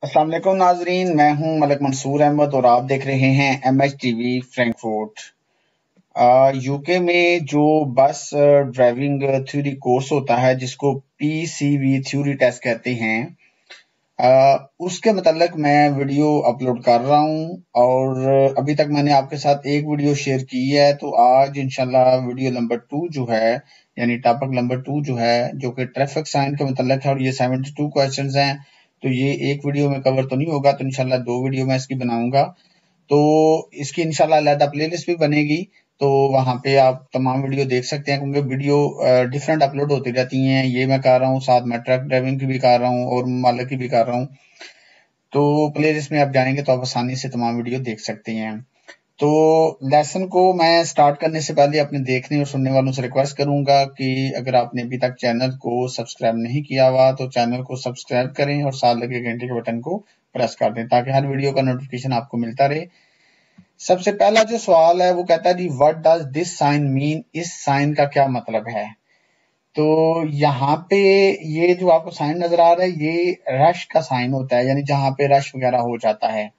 अस्सलाम वालेकुम नाजरीन, मैं हूं मलिक मंसूर अहमद और आप देख रहे हैं MHTV फ्रैंकफर्ट। यूके में जो बस ड्राइविंग थ्योरी कोर्स होता है जिसको PCV थ्योरी टेस्ट कहते हैं, उसके मतलब मैं वीडियो अपलोड कर रहा हूं और अभी तक मैंने आपके साथ एक वीडियो शेयर की है। तो आज इंशाल्लाह वीडियो नंबर 2 जो है, यानी टॉपिक नंबर 2 जो है, जो कि ट्रैफिक साइन का मतलब है और ये 72 क्वेश्चंस हैं। तो ये एक वीडियो में कवर तो नहीं होगा, तो इंशाल्लाह 2 वीडियो मैं इसकी बनाऊंगा। तो इसकी इंशाल्लाह अलहदा प्लेलिस्ट भी बनेगी, तो वहां पे आप तमाम वीडियो देख सकते हैं, क्योंकि वीडियो डिफरेंट अपलोड होती रहती हैं। ये मैं कर रहा हूँ, साथ में ट्रक ड्राइविंग की भी कर रहा हूँ और मालिक की भी कर रहा हूँ। तो प्लेलिस्ट में आप जाएंगे तो आप आसानी से तमाम वीडियो देख सकते हैं। तो लेसन को मैं स्टार्ट करने से पहले अपने देखने और सुनने वालों से रिक्वेस्ट करूंगा कि अगर आपने अभी तक चैनल को सब्सक्राइब नहीं किया हुआ तो चैनल को सब्सक्राइब करें और साथ लगे घंटे के बटन को प्रेस कर दें ताकि हर वीडियो का नोटिफिकेशन आपको मिलता रहे। सबसे पहला जो सवाल है वो कहता है जी, what does this sign mean? इस साइन का क्या मतलब है? तो यहाँ पे ये जो आपको साइन नजर आ रहा है, ये रश का साइन होता है, यानी जहां पे रश वगैरह हो जाता है।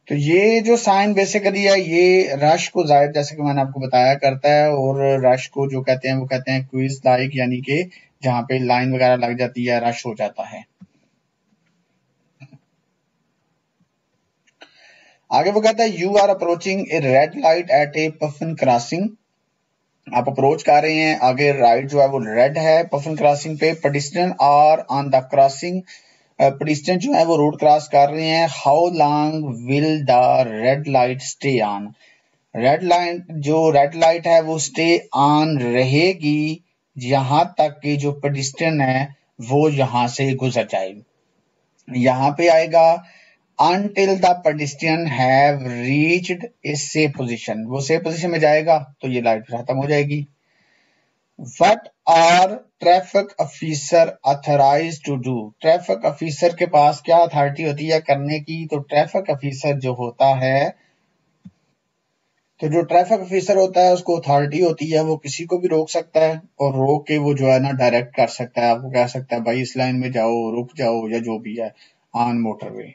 तो ये जो साइन बेसिकली है, ये रश को जाहिर, जैसे कि मैंने आपको बताया, करता है। और रश को जो कहते हैं वो कहते हैं क्विज लाइक, यानी कि जहां पे लाइन वगैरह लग जाती है, रश हो जाता है। आगे वो कहता है, you are approaching a red light at a puffin crossing. आप अप्रोच कर रहे हैं, आगे राइट जो है वो रेड है पफिन क्रॉसिंग पे। Pedestrian are on the crossing, pedestrian जो है वो रोड क्रॉस कर रहे हैं। How long will the red light stay on? Red light है वो स्टे ऑन रहेगी यहां तक कि जो पेडिस्ट्रियन है वो यहां से गुजर जाए। यहां पे आएगा until the pedestrian have reached a safe position। वो सेफ पोजीशन में जाएगा तो ये लाइट खत्म हो जाएगी। What are traffic officer authorise to do? Traffic officer के पास क्या अथॉरिटी होती है करने की? तो ट्रैफिक ऑफिसर जो होता है, तो जो ट्रैफिक ऑफिसर होता है उसको अथॉरिटी होती है, वो किसी को भी रोक सकता है और रोक के वो जो है ना डायरेक्ट कर सकता है। आपको कह सकता है भाई इस लाइन में जाओ, रुक जाओ, या जो भी है on motorway.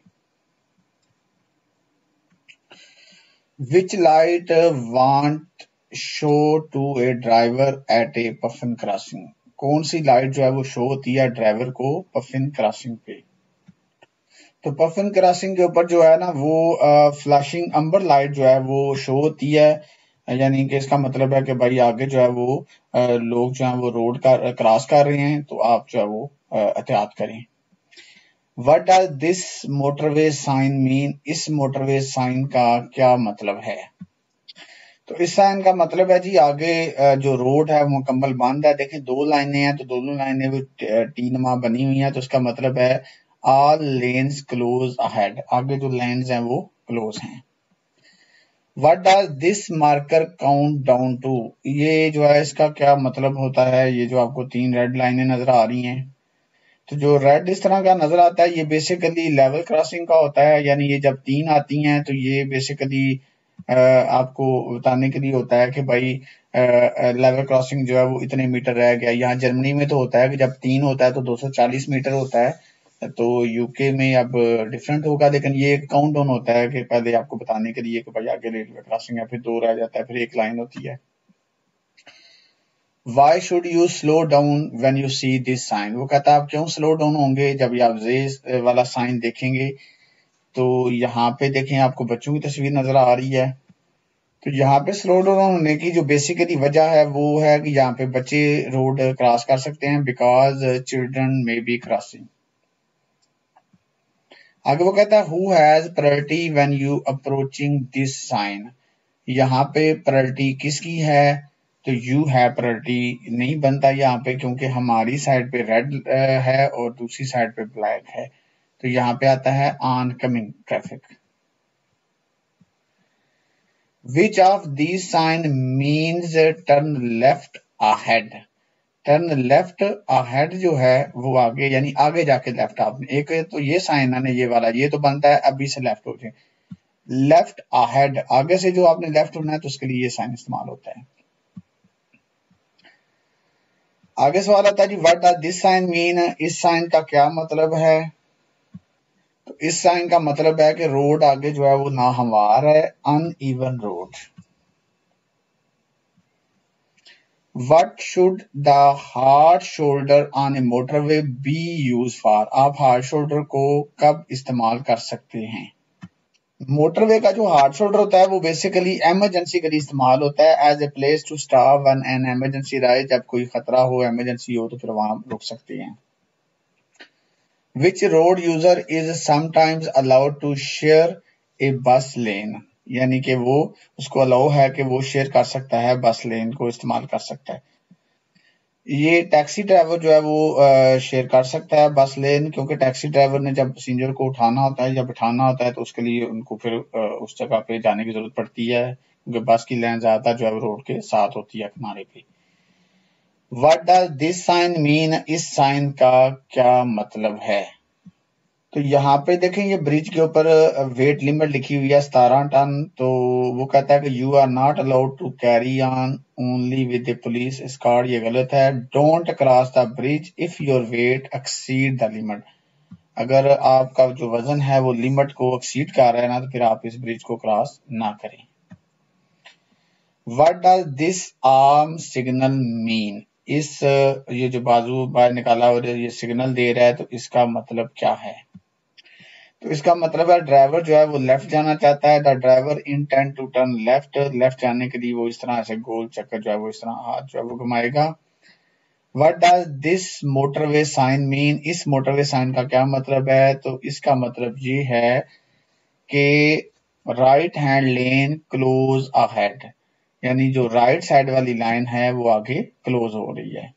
Which light want show to a driver at a puffin crossing? कौन सी लाइट जो है वो शो होती है ड्राइवर को पफिन क्रॉसिंग पे? तो पफिन क्रॉसिंग के ऊपर जो है ना वो फ्लैशिंग अम्बर लाइट जो है वो शो होती है, यानी कि इसका मतलब है कि भाई आगे जो है वो लोग जो है वो रोड का क्रॉस कर रहे हैं, तो आप जो है वो एहतियात करें। What does this motorway sign mean? इस मोटरवे साइन का क्या मतलब है? तो इस साइन का मतलब है जी, आगे जो रोड है वो मुकम्मल बंद है। देखें दो लाइनें हैं, तो दोनों लाइनें वो टी नुमा बनी हुई हैं, तो इसका मतलब है ऑल लेन्स क्लोज अहेड, आगे जो लेन्स हैं वो क्लोज हैं। What does this marker count down to? ये जो है इसका क्या मतलब होता है? ये जो आपको 3 रेड लाइनें नजर आ रही हैं, तो जो रेड इस तरह का नजर आता है ये बेसिकली लेवल क्रॉसिंग का होता है। यानी ये जब 3 आती हैं तो ये बेसिकली आपको बताने के लिए होता है कि भाई लेवल क्रॉसिंग जो है वो इतने मीटर रह गया। यहाँ जर्मनी में तो होता है कि जब 3 होता है तो 240 मीटर होता है। तो यूके में अब डिफरेंट होगा, लेकिन ये एक काउंट डाउन होता है कि पहले आपको बताने के लिए कि भाई आगे रेलवे क्रॉसिंग है, फिर 2 रह जाता है, फिर एक लाइन होती है। Why should you slow down when you see this sign? वो कहता है आप क्यों स्लो डाउन होंगे जब ये आप रेस वाला साइन देखेंगे। तो यहाँ पे देखें आपको बच्चों की तस्वीर नजर आ रही है। तो यहाँ पे स्लो डाउन होने की जो बेसिकली वजह है वो है कि यहाँ पे बच्चे रोड क्रॉस कर सकते हैं, because children may be crossing. आगे वो कहता है who has priority when you approaching this sign? यहाँ पे प्रायोरिटी किसकी है? तो यू है प्रायोरिटी नहीं बनता यहाँ पे, क्योंकि हमारी साइड पे रेड है और दूसरी साइड पे ब्लैक है। तो यहाँ पे आता है on coming traffic. Which of these sign means turn left ahead? Turn left ahead जो है वो आगे, यानी आगे जाके लेफ्ट। आपने एक तो ये साइन है ना, ये वाला, ये तो बनता है अभी से लेफ्ट हो जाए। लेफ्ट अहेड, आगे से जो आपने लेफ्ट होना है तो उसके लिए ये साइन इस्तेमाल होता है। आगे सवाल आता है जी, what does this sign mean? इस साइन का क्या मतलब है? तो इस साइन का मतलब है कि रोड आगे जो है वो नाहमवार है, uneven road. What should the hard shoulder on a motorway be used for? आप hard shoulder को कब इस्तेमाल कर सकते हैं? मोटरवे का जो हार्ड शोल्डर होता है वो बेसिकली इमरजेंसी के लिए इस्तेमाल होता है, as a place to stop when an emergency rise. जब कोई खतरा हो, इमरजेंसी हो, तो फिर वहां रुक सकते हैं। Which road user is sometimes allowed to share a bus lane, यानी कि वो उसको अलाउ है कि वो शेयर कर सकता है, बस लेन को इस्तेमाल कर सकता है। ये टैक्सी ड्राइवर जो है वो शेयर कर सकता है बस लेन, क्योंकि टैक्सी ड्राइवर ने जब पैसेंजर को उठाना होता है या बिठाना होता है तो उसके लिए उनको फिर उस जगह पे जाने की जरूरत पड़ती है, क्योंकि बस की लाइन ज्यादातर जो है रोड के साथ होती है, किनारे पे। What does this sign mean? इस साइन का क्या मतलब है? तो यहाँ पे देखें, ये ब्रिज के ऊपर वेट लिमिट लिखी हुई है 17 टन। तो वो कहता है कि you are not allowed to carry on only with the police escort. ये गलत है। Don't cross the bridge if your weight exceed the limit. अगर आपका जो वजन है वो लिमिट को एक्सीड कर रहा है ना, तो फिर आप इस ब्रिज को क्रॉस ना करें। What does this arm signal mean? इस ये जो बाजू बाहर निकाला और ये सिग्नल दे रहा है, तो इसका मतलब क्या है? तो इसका मतलब है ड्राइवर जो है वो लेफ्ट जाना चाहता है। The driver intend to turn left. Left जाने के लिए वो इस तरह से गोल चक्कर जो है वो इस तरह हाथ जो है वो घुमाएगा। What does this motorway sign mean? इस मोटरवे साइन का क्या मतलब है? तो इसका मतलब ये है कि राइट हैंड लेन क्लोज अहेड, यानी जो राइट साइड वाली लाइन है वो आगे क्लोज हो रही है।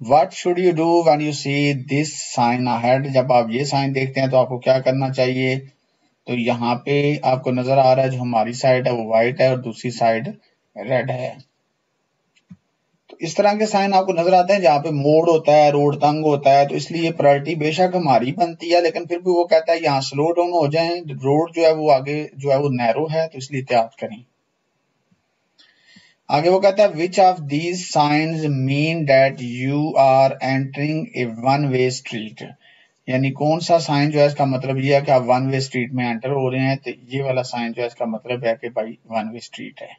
What should you do when you see this sign ahead? जब आप ये साइन देखते हैं तो आपको क्या करना चाहिए? तो यहाँ पे आपको नजर आ रहा है जो हमारी साइड है वो व्हाइट है और दूसरी साइड रेड है। तो इस तरह के साइन आपको नजर आते हैं जहाँ पे मोड़ होता है, रोड तंग होता है, तो इसलिए प्रायोरिटी बेशक हमारी बनती है, लेकिन फिर भी वो कहता है यहाँ स्लो डाउन हो जाए, रोड जो है वो आगे जो है वो नैरो है, तो इसलिए एहतियात करें। आगे वो कहता है which of these signs mean that you are entering a one way street, यानी कौन सा साइन जो है इसका मतलब ये है कि आप वन वे स्ट्रीट में एंटर हो रहे हैं। तो ये वाला साइन जो है इसका मतलब है कि भाई वन वे स्ट्रीट है।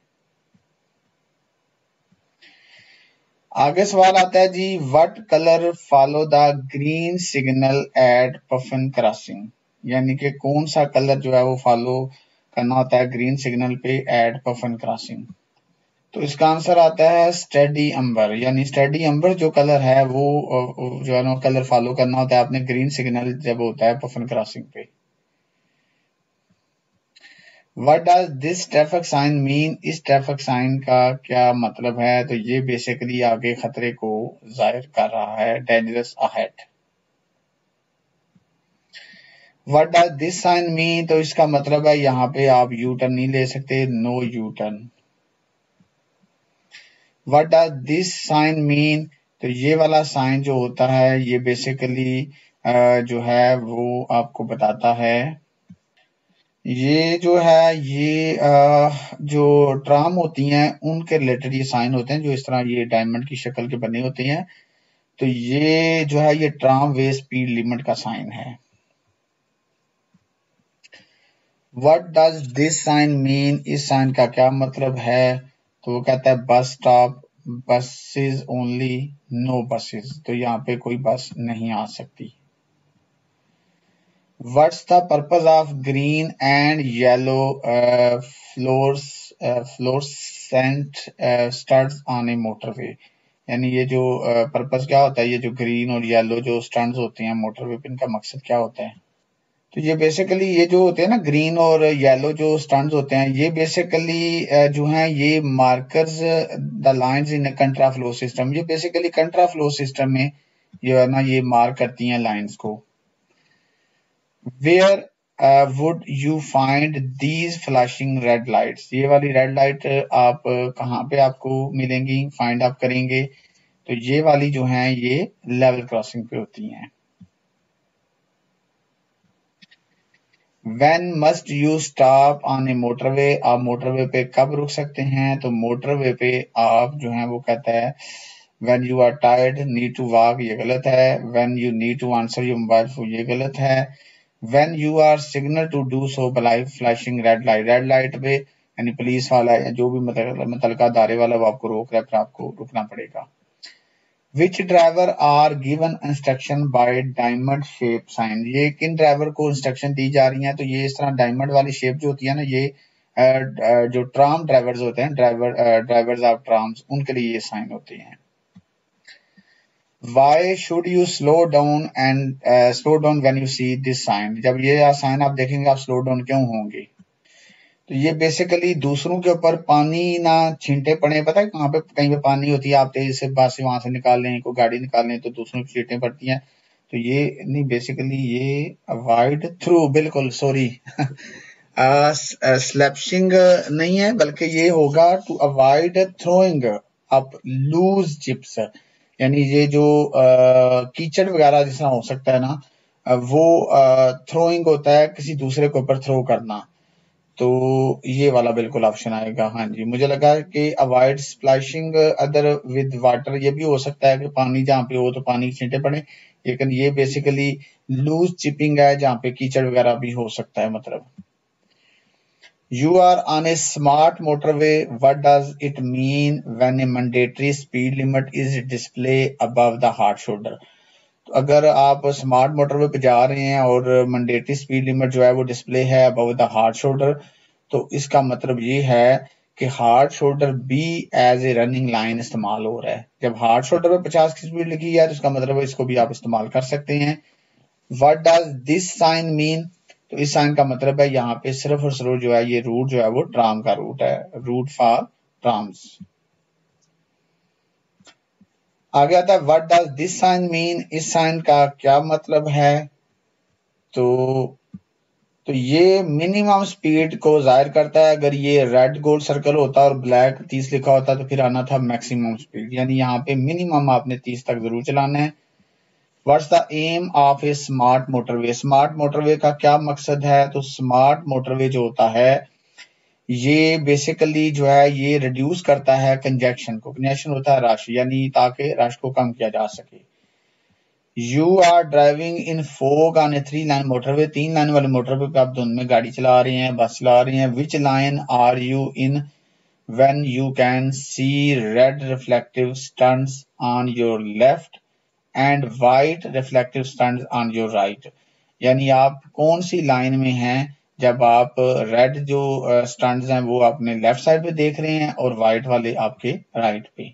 आगे सवाल आता है जी, what colour follow the green signal at puffin crossing, यानी कि कौन सा कलर जो है वो फॉलो करना होता है ग्रीन सिग्नल पे एट पफन क्रॉसिंग। तो इसका आंसर आता है स्टडी अंबर, यानी स्टडी अंबर जो कलर है वो जो है ना कलर फॉलो करना होता है आपने ग्रीन सिग्नल जब होता है पफन क्रॉसिंग पे। What does this traffic sign mean? इस ट्रैफिक साइन का क्या मतलब है? तो ये बेसिकली आगे खतरे को जाहिर कर रहा है, dangerous ahead. What does this sign mean? तो इसका मतलब है यहाँ पे आप यू टर्न नहीं ले सकते, no U turn. What does this sign mean? तो ये वाला साइन जो होता है ये बेसिकली जो है वो आपको बताता है, ये जो है ये जो ट्राम होती हैं उनके रिलेटेड ये साइन होते हैं, जो इस तरह ये डायमंड की शक्ल के बने होते हैं। तो ये जो है ये ट्राम वे स्पीड लिमिट का साइन है। What does this sign mean? इस साइन का क्या मतलब है? तो वो कहता है bus stop, buses only, no buses, तो यहाँ पे कोई बस नहीं आ सकती। What's the purpose of green and yellow fluorescent studs on a motorway? यानी ये जो पर्पस क्या होता है, ये जो ग्रीन और येलो जो स्टड्स होते हैं मोटरवे पे, इनका मकसद क्या होता है? तो ये बेसिकली ये जो होते हैं ना ग्रीन और येलो जो स्टड्स होते हैं, ये बेसिकली जो हैं ये markers the lines in कंट्रा flow system. ये बेसिकली कंट्रा फ्लो सिस्टम में जो है ना ये मार्क करती हैं लाइंस को। Where would you find these flashing red lights? ये वाली रेड लाइट आप कहाँ पे आपको मिलेंगी, फाइंड आप करेंगे? तो ये वाली जो हैं ये लेवल क्रॉसिंग पे होती हैं। When must you stop on a motorway? आप मोटरवे पे कब रुक सकते हैं? तो मोटरवे पे आप जो है वो कहता है when you are tired need to walk ये गलत है, when you need to answer your mobile phone ये गलत है, when you are signal to do so by flashing red light पे यानी पुलिस वाला या जो भी मुतलका दायरे वाला वो आपको रोक रहा है, फिर आपको रुकना पड़ेगा। Which driver are given instruction by diamond shape sign, ये किन ड्राइवर को इंस्ट्रक्शन दी जा रही है? तो ये इस तरह डायमंड वाली शेप जो होती है ना, ये जो ट्राम ड्राइवर्स होते हैं, ड्राइवर्स ऑफ ट्राम्स, उनके लिए ये साइन होते हैं। Why should you slow down when you see this sign? जब ये साइन आप देखेंगे आप स्लो डाउन क्यों होंगे? तो ये बेसिकली दूसरों के ऊपर पानी ना छींटे पड़े। पता है कहाँ पे कहीं पे पानी होती है, आप तेज से बात से वहां से निकाल लें, कोई गाड़ी निकाल लें तो दूसरों की छींटें पड़ती हैं। तो ये नहीं, बेसिकली ये अवॉइड थ्रू, बिल्कुल सॉरी स्लैप्शिंग नहीं है, बल्कि ये होगा to avoid throwing up loose chips, यानी ये जो कीचड़ वगैरह जिस तरह हो सकता है ना, वो थ्रोइंग होता है, किसी दूसरे के ऊपर थ्रो करना। तो ये वाला बिल्कुल ऑप्शन आएगा। हाँ जी, मुझे लगा कि avoid splashing other with water, ये भी हो सकता है कि पानी जहाँ पे हो तो पानी की छींटे पड़े, लेकिन ये बेसिकली लूज चिपिंग है जहाँ पे कीचड़ वगैरह भी हो सकता है। मतलब You are on a smart motorway. What does it mean when a mandatory speed limit is displayed above the hard shoulder? तो अगर आप स्मार्ट मोटरवे पे जा रहे हैं और मैंडेटरी स्पीड लिमिट जो है वो डिस्प्ले है अबव द हार्ड शोल्डर, तो इसका मतलब ये है कि हार्ड शोल्डर भी एज ए रनिंग लाइन इस्तेमाल हो रहा है। जब हार्ड शोल्डर पे 50 की स्पीड लिखी है तो इसका मतलब है इसको भी आप इस्तेमाल कर सकते हैं। What does this sign mean? तो इस साइन का मतलब है यहाँ पे सिर्फ और सिर्फ जो है ये रूट जो है वो ट्राम का रूट है, रूट फॉर ट्राम्स। आगे आता है what does this sign mean, इस साइन का क्या मतलब है? तो ये मिनिमम स्पीड को जाहिर करता है। अगर ये रेड गोल सर्कल होता और ब्लैक 30 लिखा होता तो फिर आना था मैक्सिमम स्पीड, यानी यहाँ पे मिनिमम आपने 30 तक जरूर चलाना है। What's the aim of a smart motorway, smart motorway का क्या मकसद है? तो स्मार्ट मोटरवे जो होता है ये बेसिकली जो है ये रिड्यूस करता है कंजेक्शन को। कंजेक्शन होता है रश, यानी ताकि रश को कम किया जा सके। You are driving in fog on a 3 lane motorway, 3 lane वाले मोटरवे पे आप धुंध में गाड़ी चला रहे हैं, बस चला रहे हैं। Which lane are you in when you can see red reflective studs on your left and white reflective studs on your right, यानी आप कौन सी लाइन में हैं जब आप रेड जो स्टंट्स हैं वो अपने लेफ्ट साइड पे देख रहे हैं और वाइट वाले आपके राइट पे।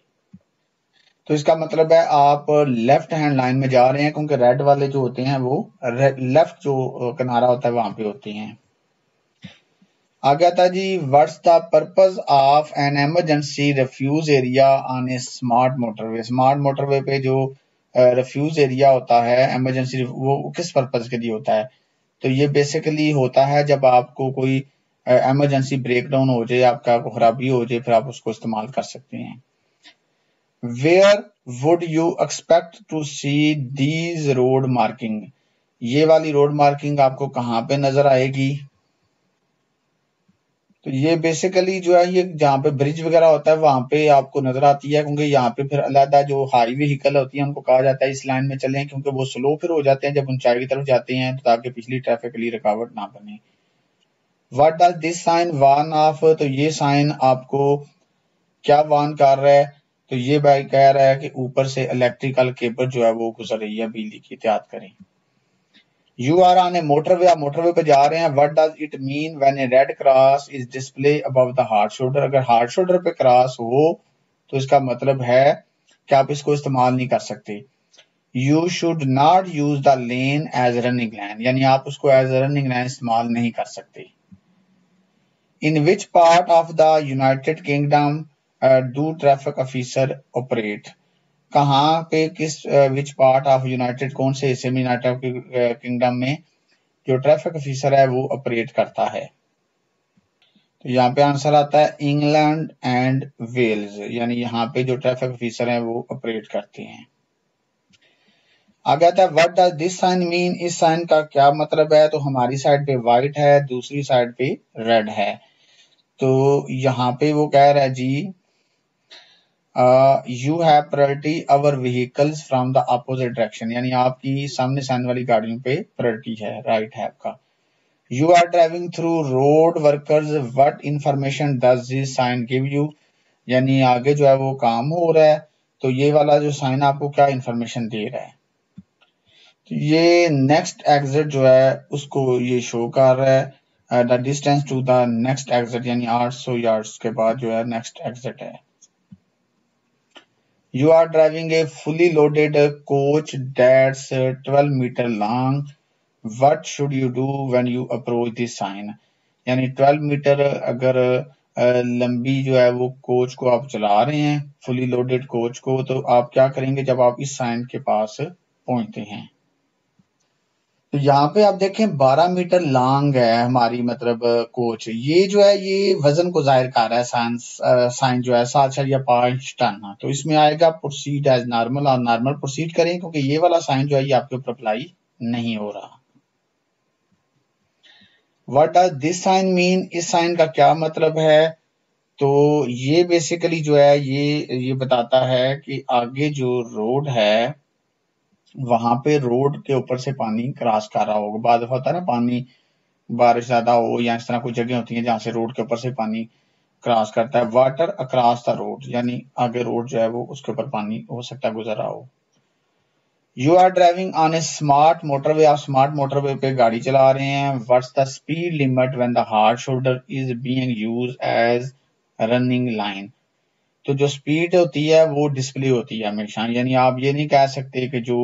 तो इसका मतलब है आप लेफ्ट हैंड लाइन में जा रहे हैं, क्योंकि रेड वाले जो होते हैं वो लेफ्ट जो किनारा होता है वहां पे होते हैं। आगे आता जी what's the purpose of an emergency refuge area on a smart motorway, smart motorway पे जो रिफ्यूज एरिया होता है इमरजेंसी, वो किस पर्पस के लिए होता है? तो ये बेसिकली होता है जब आपको कोई इमरजेंसी ब्रेकडाउन हो जाए, आपका कोई खराबी हो जाए, फिर आप उसको इस्तेमाल कर सकते हैं। Where would you expect to see these road marking, ये वाली रोड मार्किंग आपको कहाँ पे नजर आएगी? तो ये बेसिकली जो है ये जहाँ पे ब्रिज वगैरह होता है वहां पे आपको नजर आती है, क्योंकि यहाँ पे फिर अलहदा जो हाई व्हीकल होती है उनको कहा जाता है इस लाइन में चलें, क्योंकि वो स्लो फिर हो जाते हैं जब ऊंचाई की तरफ जाते हैं, तो ताकि पिछली ट्रैफिक के लिए रुकावट ना बने। What does this sign warn of, तो ये साइन आपको क्या वार्न कर रहा है? तो ये भाई कह रहा है कि ऊपर से इलेक्ट्रिकल केबल जो है वो गुजर रही है, बिजली की एहतियात करें। You are on a motorway, आप मोटरवे पे जा रहे हैं। What does it mean when a red cross is display above the hard shoulder, अगर हार्ड शोल्डर पे क्रॉस हो तो इसका मतलब है कि आप इसको इस्तेमाल नहीं कर सकते। You should not use the lane as running lane, यानी आप उसको एज रनिंग लाइन इस्तेमाल नहीं कर सकते। In which part of the United Kingdom do traffic officer operate, कहाँ पे किस विच पार्ट ऑफ यूनाइटेड, कौन से हिस्से में यूनाइटेड किंगडम में जो ट्रैफिक ऑफिसर है वो ऑपरेट करता है? तो यहाँ पे आंसर आता है इंग्लैंड एंड वेल्स, यानी यहाँ पे जो ट्रैफिक ऑफिसर है वो ऑपरेट करते हैं। आगे आता है what does this sign mean, इस साइन का क्या मतलब है? तो हमारी साइड पे व्हाइट है, दूसरी साइड पे रेड है। तो यहाँ पे वो कह रहा है जी you have priority over vehicles from the opposite direction, यानी आपकी सामने से आने वाली गाड़ियों पे प्रायोरिटी है, राइट है आपका। You are driving through road workers, what information does this sign give you, यानी आगे जो है वो काम हो रहा है, तो ये वाला जो साइन आपको क्या इंफॉर्मेशन दे रहा है। तो ये नेक्स्ट एग्जिट जो है उसको ये शो कर रहा है, the distance to the next exit, यानी 800 यार्ड्स के बाद जो है नेक्स्ट एग्जिट है। You are driving a fully loaded coach that's 12 meter long. What should you do when you approach this sign? यानी 12 मीटर अगर लंबी जो है वो कोच को आप चला रहे हैं, फुली लोडेड कोच को, तो आप क्या करेंगे जब आप इस साइन के पास पहुंचते हैं। तो यहाँ पे आप देखें 12 मीटर लॉन्ग है हमारी मतलब कोच, ये जो है ये वजन को जाहिर कर रहा है। साइन जो है 7.5 टन, तो इसमें आएगा प्रोसीड एज नॉर्मल, और नॉर्मल प्रोसीड करें क्योंकि ये वाला साइन जो है ये आपके ऊपर अप्लाई नहीं हो रहा। What does this sign mean, इस साइन का क्या मतलब है, तो ये बेसिकली जो है ये बताता है कि आगे जो रोड है वहां पे रोड के ऊपर से पानी क्रॉस कर रहा होगा। बाद होता है ना पानी, बारिश ज्यादा हो या इस तरह कुछ जगह होती है जहां से रोड के ऊपर से पानी क्रॉस करता है। वाटर अक्रॉस द रोड, यानी आगे रोड जो है वो उसके ऊपर पानी हो सकता है गुजर रहा हो। You are driving on a smart motorway, आप स्मार्ट मोटरवे पे गाड़ी चला रहे हैं। What's the speed limit when the hard shoulder is being used as running lane, तो जो स्पीड होती है वो डिस्प्ले होती है हमेशा, यानी आप ये नहीं कह सकते कि जो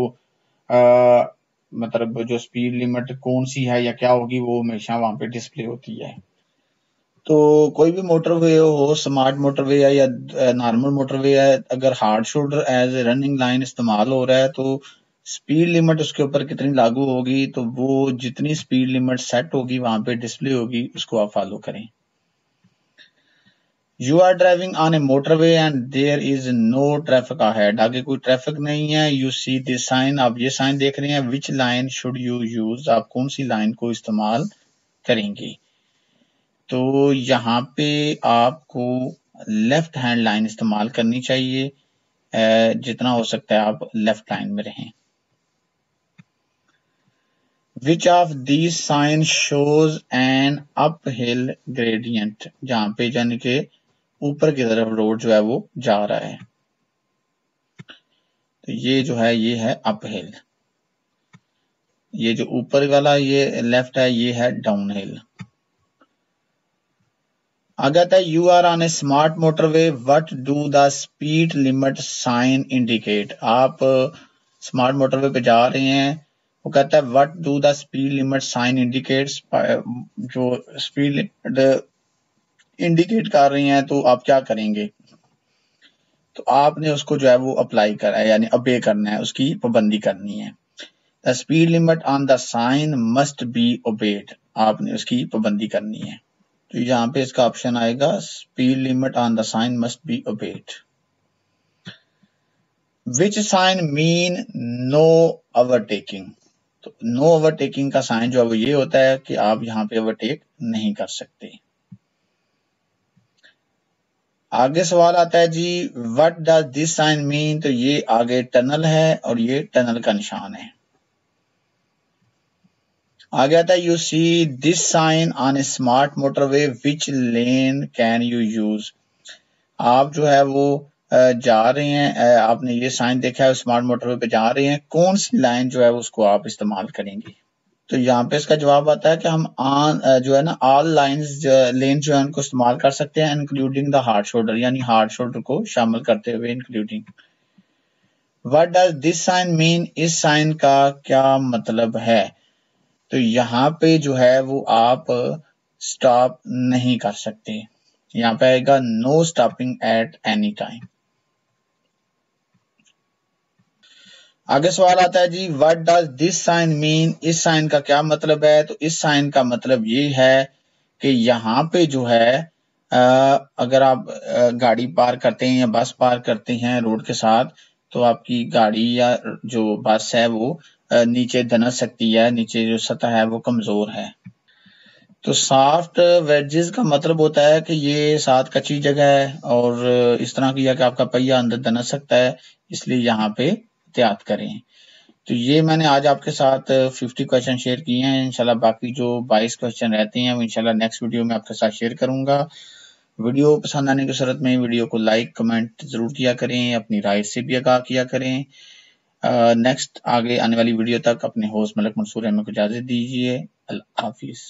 मतलब जो स्पीड लिमिट कौन सी है या क्या होगी, वो हमेशा वहां पे डिस्प्ले होती है। तो कोई भी मोटरवे हो, स्मार्ट मोटरवे है या नॉर्मल मोटरवे है, अगर hard shoulder as a running lane इस्तेमाल हो रहा है तो स्पीड लिमिट उसके ऊपर कितनी लागू होगी, तो वो जितनी स्पीड लिमिट सेट होगी वहां पे डिस्प्ले होगी, उसको आप फॉलो करें। You are driving on a motorway and there is no traffic ahead, आगे कोई ट्रैफिक नहीं है। यू सी दिस साइन, आप ये साइन देख रहे हैं। Which line should you use, आप कौन सी लाइन को इस्तेमाल करेंगे, तो यहाँ पे आपको लेफ्ट हैंड लाइन इस्तेमाल करनी चाहिए, जितना हो सकता है आप लेफ्ट लाइन में रहें। Which of these sign shows an uphill gradient, जहां पे यानी कि ऊपर की तरफ रोड जो है वो जा रहा है, तो ये जो है ये है अपहिल। ये जो ऊपर वाला ये लेफ्ट है ये है डाउनहिल। आगे आता है you are on a smart motorway, what do the speed limit sign indicate, आप स्मार्ट मोटरवे पे जा रहे हैं, वो कहता है what do the speed limit sign indicates, जो स्पीड लिमिट इंडिकेट कर रही हैं तो आप क्या करेंगे, तो आपने उसको जो है वो अप्लाई करना है, यानी ओबे करना है, उसकी पाबंदी करनी है। The speed limit on the sign must be obeyed, आपने उसकी पाबंदी करनी है, तो यहाँ पे इसका ऑप्शन आएगा speed limit on the sign must be obeyed. Which sign mean no overtaking, तो नो ओवरटेकिंग का साइन जो है वो ये होता है कि आप यहाँ पे ओवरटेक नहीं कर सकते। आगे सवाल आता है जी what does this sign mean, तो ये आगे टनल है और ये टनल का निशान है। आगे आता है you see this sign on a smart motorway, which lane can you use, आप जो है वो जा रहे हैं, आपने ये साइन देखा है स्मार्ट मोटरवे पे जा रहे हैं, कौन सी लाइन जो है उसको आप इस्तेमाल करेंगे, तो यहाँ पे इसका जवाब आता है कि हम जो है ना ऑल लाइंस लेन जो है उनको इस्तेमाल कर सकते हैं, इंक्लूडिंग द हार्ड शोल्डर, यानी हार्ड शोल्डर को शामिल करते हुए including. What does this sign mean, इस साइन का क्या मतलब है, तो यहाँ पे जो है वो आप स्टॉप नहीं कर सकते, यहाँ पे आएगा no stopping at any time. आगे सवाल आता है जी what does this sign mean, इस साइन का क्या मतलब है, तो इस साइन का मतलब ये है कि यहाँ पे जो है अगर आप गाड़ी पार करते हैं या बस पार करते हैं रोड के साथ, तो आपकी गाड़ी या जो बस है वो नीचे दनस सकती है, नीचे जो सतह है वो कमजोर है। तो सॉफ्ट वेजेस का मतलब होता है कि ये साथ कच्ची जगह है और इस तरह की है कि आपका पहिया अंदर दनस सकता है, इसलिए यहाँ पे एहतियात करें। तो ये मैंने आज आपके साथ 50 क्वेश्चन शेयर किए हैं। इंशाल्लाह बाकी जो 22 क्वेश्चन रहते हैं वो इंशाल्लाह नेक्स्ट वीडियो में आपके साथ शेयर करूंगा। वीडियो पसंद आने की सूरत में वीडियो को लाइक कमेंट जरूर किया करें, अपनी राय से भी आगाह किया करें। नेक्स्ट आगे आने वाली वीडियो तक अपने होस्ट मलक मंसूर अहमद को इजाजत दीजिए। अल्लाह हाफिज।